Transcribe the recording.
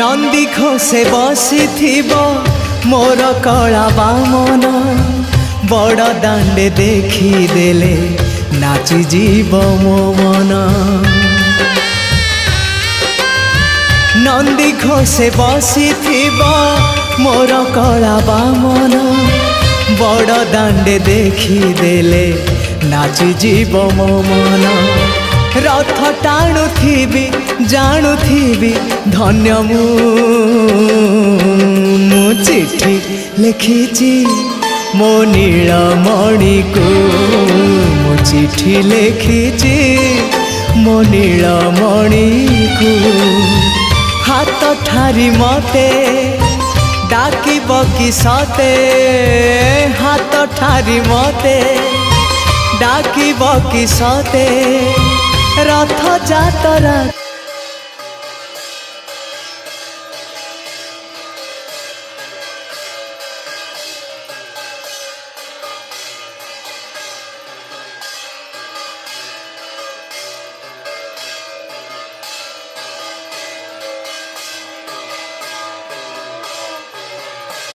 नंदी घोषे बसी मोर कला बामन बड़ दांडे देखीदेले नाची जीव मो मन। नंदी घोषे बसी मोर कला बामन बड़ दांडे देखीदेले नाची जीव मो मन। रथ टाणुथिबी जाणुथिबी धन्य मु चिठी लिखिची मो नीलमणि को मु चिठी लिखिची मो नीलमणि को। हाथ ठारी मते डाकिब कि सते हाथ ठारी मते डाकिब कि सते रथ जातरा।